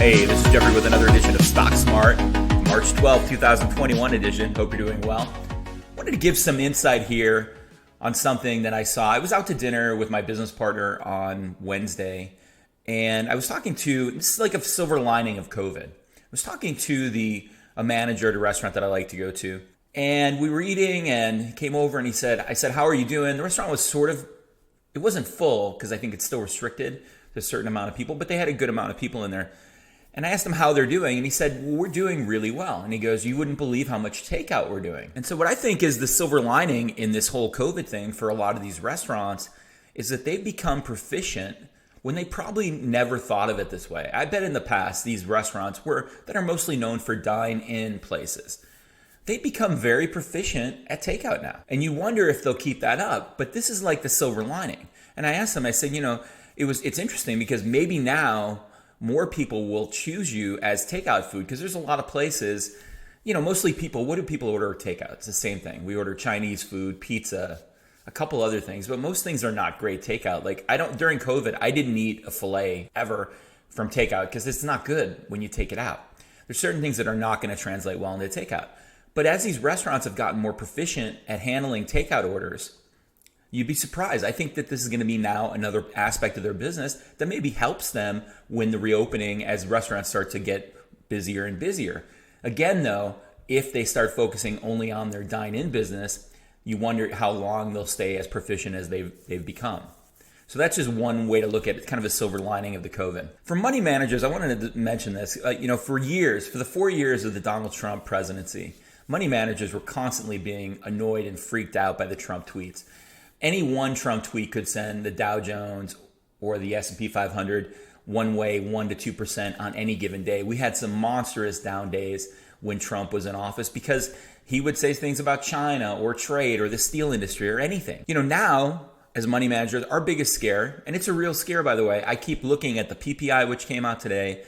Hey, this is Jeffrey with another edition of Stock Smart, March 12th, 2021 edition. Hope you're doing well. Wanted to give some insight here on something that I saw. I was out to dinner with my business partner on Wednesday, and I was talking to, this is like a silver lining of COVID. I was talking to a manager at a restaurant that I like to go to, and we were eating, and he came over and I said, how are you doing? The restaurant was it wasn't full because I think it's still restricted to a certain amount of people, but they had a good amount of people in there. And I asked him how they're doing, and he said, well, we're doing really well. And he goes, you wouldn't believe how much takeout we're doing. And so what I think is the silver lining in this whole COVID thing for a lot of these restaurants is that they've become proficient when they probably never thought of it this way. I bet in the past, these restaurants that are mostly known for dine-in places, they've become very proficient at takeout now. And you wonder if they'll keep that up. But this is like the silver lining. And I asked him, I said, it's interesting because maybe now more people will choose you as takeout food because there's a lot of places, mostly what do people order takeout? It's the same thing. We order Chinese food, pizza, a couple other things, but most things are not great takeout. Like during COVID, I didn't eat a filet ever from takeout because it's not good when you take it out. There's certain things that are not going to translate well into takeout. But as these restaurants have gotten more proficient at handling takeout orders, you'd be surprised. I think that this is going to be now another aspect of their business that maybe helps them when the reopening as restaurants start to get busier and busier. Again, though, if they start focusing only on their dine-in business, you wonder how long they'll stay as proficient as they've become. So that's just one way to look at it, kind of a silver lining of the COVID. For money managers, I wanted to mention this. For the 4 years of the Donald Trump presidency, money managers were constantly being annoyed and freaked out by the Trump tweets. Any one Trump tweet could send the Dow Jones or the S&P 500 one way, 1% to 2% on any given day. We had some monstrous down days when Trump was in office because he would say things about China or trade or the steel industry or anything. Now, as money managers, our biggest scare, and it's a real scare, by the way, I keep looking at the PPI, which came out today,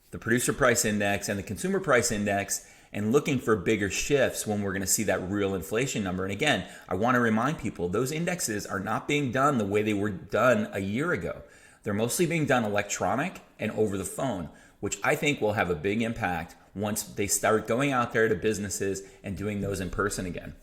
the producer price index and the consumer price index, and looking for bigger shifts when we're going to see that real inflation number. And again, I want to remind people, those indexes are not being done the way they were done a year ago. They're mostly being done electronic and over the phone, which I think will have a big impact once they start going out there to businesses and doing those in person again.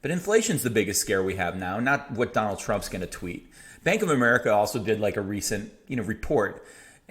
But inflation's the biggest scare we have now, not what Donald Trump's going to tweet. Bank of America also did like a recent, report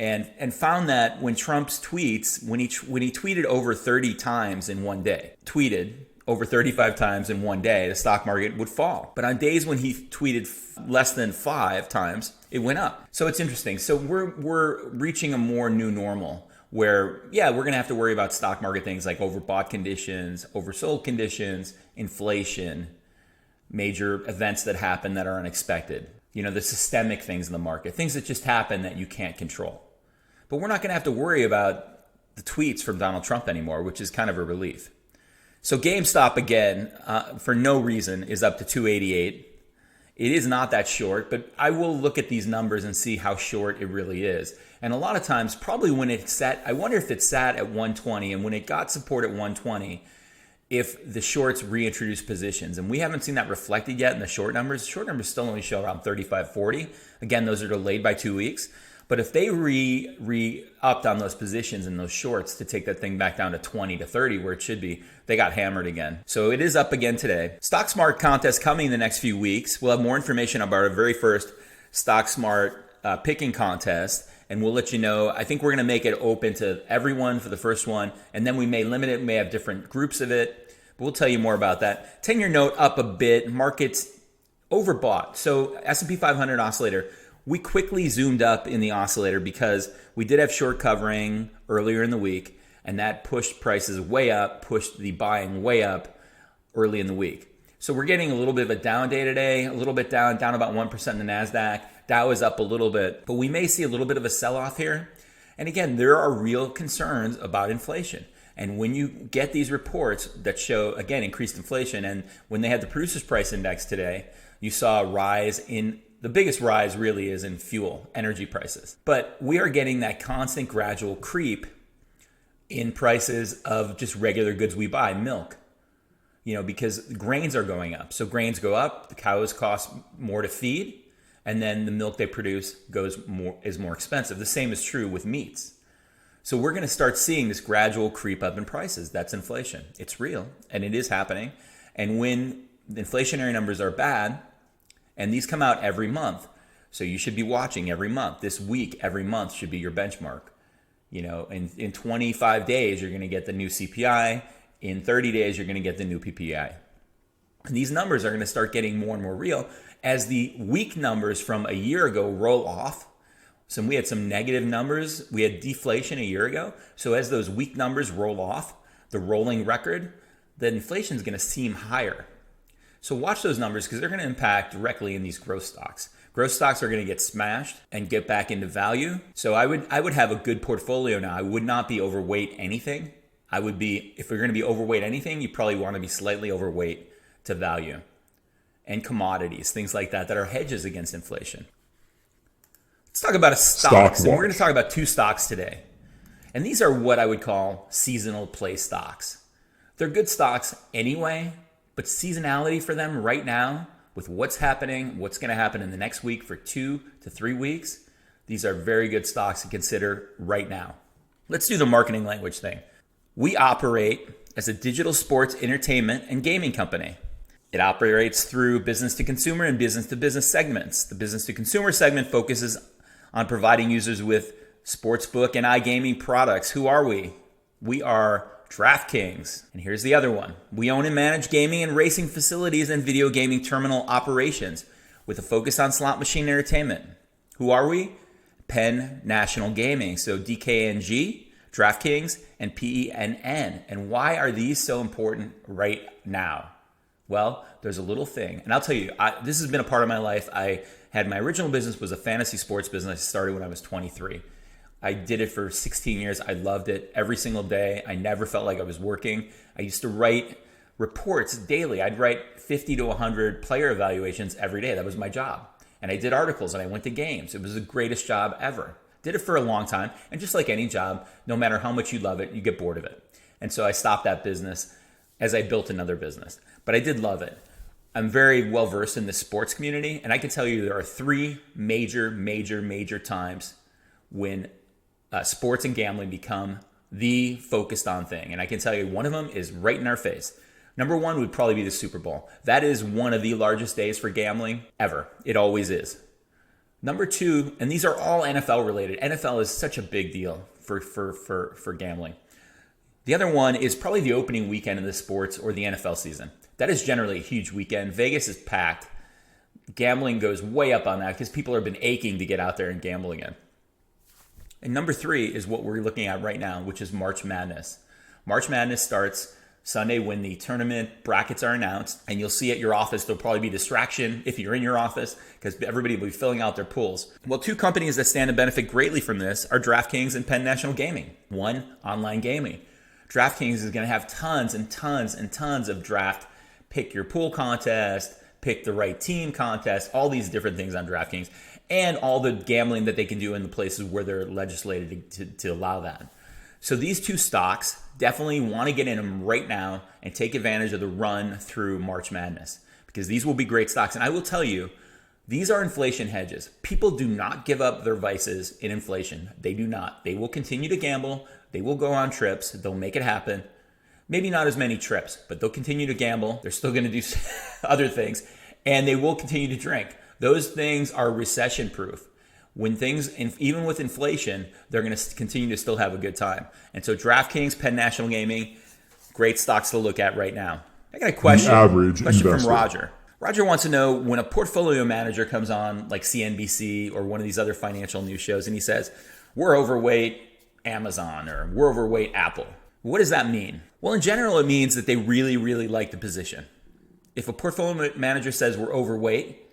and found that when Trump's tweets, when he tweeted over 30 times in one day, tweeted over 35 times in one day, the stock market would fall. But on days when he tweeted less than 5 times, it went up. So it's interesting. So we're reaching a more new normal where, we're going to have to worry about stock market things like overbought conditions, oversold conditions, inflation, major events that happen that are unexpected. The systemic things in the market, things that just happen that you can't control. But we're not going to have to worry about the tweets from Donald Trump anymore, which is kind of a relief. So GameStop, again, for no reason, is up to 288. It is not that short, but I will look at these numbers and see how short it really is. And a lot of times, probably when it sat, I wonder if it sat at 120, and when it got support at 120, if the shorts reintroduce positions. And we haven't seen that reflected yet in the short numbers. The short numbers still only show around 35.40. Again, those are delayed by 2 weeks. But if they re-upped on those positions in those shorts to take that thing back down to 20 to 30 where it should be, they got hammered again. So it is up again today. Stock Smart contest coming in the next few weeks. We'll have more information about our very first Stock Smart picking contest, and we'll let you know. I think we're going to make it open to everyone for the first one, and then we may limit it. We may have different groups of it, but we'll tell you more about that. 10-year note up a bit. Markets overbought. So S&P 500 oscillator. We quickly zoomed up in the oscillator because we did have short covering earlier in the week, and that pushed prices way up, pushed the buying way up early in the week. So we're getting a little bit of a down day today, a little bit down about 1% in the Nasdaq. Dow is up a little bit, but we may see a little bit of a sell-off here. And again, there are real concerns about inflation. And when you get these reports that show, again, increased inflation, and when they had the producer's price index today, you saw a rise in the biggest rise really is in fuel, energy prices. But we are getting that constant gradual creep in prices of just regular goods we buy, milk, because grains are going up. So grains go up, the cows cost more to feed, and then the milk they produce is more expensive. The same is true with meats. So we're going to start seeing this gradual creep up in prices. That's inflation. It's real and it is happening. And when the inflationary numbers are bad, and these come out every month, so you should be watching every month. This week, every month should be your benchmark. In 25 days, you're going to get the new CPI. In 30 days, you're going to get the new PPI. And these numbers are going to start getting more and more real as the weak numbers from a year ago roll off. So we had some negative numbers. We had deflation a year ago. So as those weak numbers roll off, the rolling record, the inflation is going to seem higher. So watch those numbers because they're going to impact directly in these growth stocks. Growth stocks are going to get smashed and get back into value. So I would have a good portfolio now. I would not be overweight anything. If you're going to be overweight anything, you probably want to be slightly overweight to value and commodities, things like that are hedges against inflation. Let's talk about stocks. And we're going to talk about two stocks today. And these are what I would call seasonal play stocks. They're good stocks anyway, but seasonality for them right now, with what's happening, what's going to happen in the next week for 2 to 3 weeks, these are very good stocks to consider right now. Let's do the marketing language thing. We operate as a digital sports entertainment and gaming company. It operates through business to consumer and business to business segments. The business to consumer segment focuses on providing users with sportsbook and iGaming products. Who are we? We are DraftKings. And here's the other one. We own and manage gaming and racing facilities and video gaming terminal operations with a focus on slot machine entertainment. Who are we? Penn National Gaming. So DKNG, DraftKings, and PENN. And why are these so important right now? Well, there's a little thing. And I'll tell you, this has been a part of my life. My original business was a fantasy sports business. I started when I was 23. I did it for 16 years. I loved it every single day. I never felt like I was working. I used to write reports daily. I'd write 50 to 100 player evaluations every day. That was my job. And I did articles and I went to games. It was the greatest job ever. Did it for a long time. And just like any job, no matter how much you love it, you get bored of it. And so I stopped that business as I built another business. But I did love it. I'm very well versed in the sports community. And I can tell you there are 3 major times when sports and gambling become the focused on thing. And I can tell you one of them is right in our face. Number 1 would probably be the Super Bowl. That is one of the largest days for gambling ever. It always is. Number 2, and these are all NFL related. NFL is such a big deal for gambling. The other one is probably the opening weekend of the sports or the NFL season. That is generally a huge weekend. Vegas is packed. Gambling goes way up on that because people have been aching to get out there and gamble again. And number 3 is what we're looking at right now, which is March Madness. March Madness starts Sunday when the tournament brackets are announced, and you'll see at your office, there'll probably be distraction if you're in your office because everybody will be filling out their pools. Well, 2 companies that stand to benefit greatly from this are DraftKings and Penn National Gaming. One, online gaming. DraftKings is going to have tons and tons and tons of draft pick your pool contest, pick the right team contest, all these different things on DraftKings, and all the gambling that they can do in the places where they're legislated to allow that. So these 2 stocks, definitely want to get in them right now and take advantage of the run through March Madness because these will be great stocks. And I will tell you, these are inflation hedges. People do not give up their vices in inflation. They do not. They will continue to gamble. They will go on trips. They'll make it happen. Maybe not as many trips, but they'll continue to gamble. They're still going to do other things, and they will continue to drink. Those things are recession proof. When things, even with inflation, they're going to continue to still have a good time. And so DraftKings, Penn National Gaming, great stocks to look at right now. I got a question from Roger. Roger wants to know when a portfolio manager comes on like CNBC or one of these other financial news shows and he says, we're overweight Amazon or we're overweight Apple. What does that mean? Well, in general, it means that they really, really like the position. If a portfolio manager says we're overweight,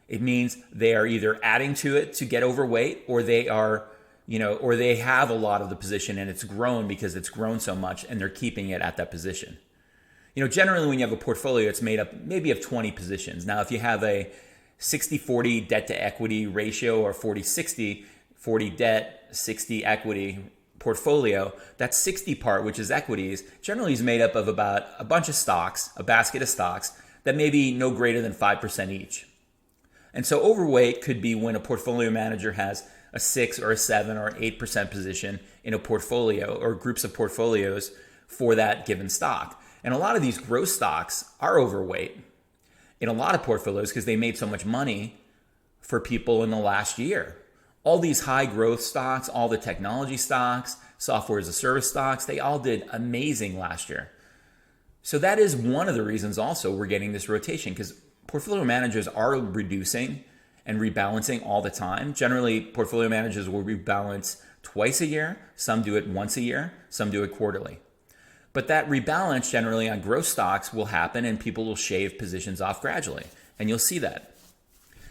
it means they are either adding to it to get overweight or they are, or they have a lot of the position and it's grown because it's grown so much and they're keeping it at that position. Generally when you have a portfolio, it's made up maybe of 20 positions. Now, if you have a 60-40 debt to equity ratio or 40-60, 40 debt, 60 equity portfolio, that 60 part, which is equities, generally is made up of about a bunch of stocks, a basket of stocks that may be no greater than 5% each. And so overweight could be when a portfolio manager has a 6 or a 7 or an 8% position in a portfolio or groups of portfolios for that given stock. And a lot of these growth stocks are overweight in a lot of portfolios because they made so much money for people in the last year. All these high growth stocks, all the technology stocks, software as a service stocks, they all did amazing last year. So that is one of the reasons also we're getting this rotation, because portfolio managers are reducing and rebalancing all the time. Generally, portfolio managers will rebalance twice a year. Some do it once a year. Some do it quarterly. But that rebalance generally on growth stocks will happen and people will shave positions off gradually. And you'll see that.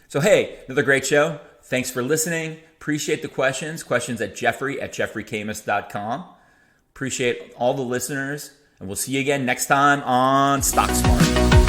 So hey, another great show. Thanks for listening. Appreciate the questions. Questions at jeffrey@jeffreycamus.com. Appreciate all the listeners. And we'll see you again next time on Stock Smart.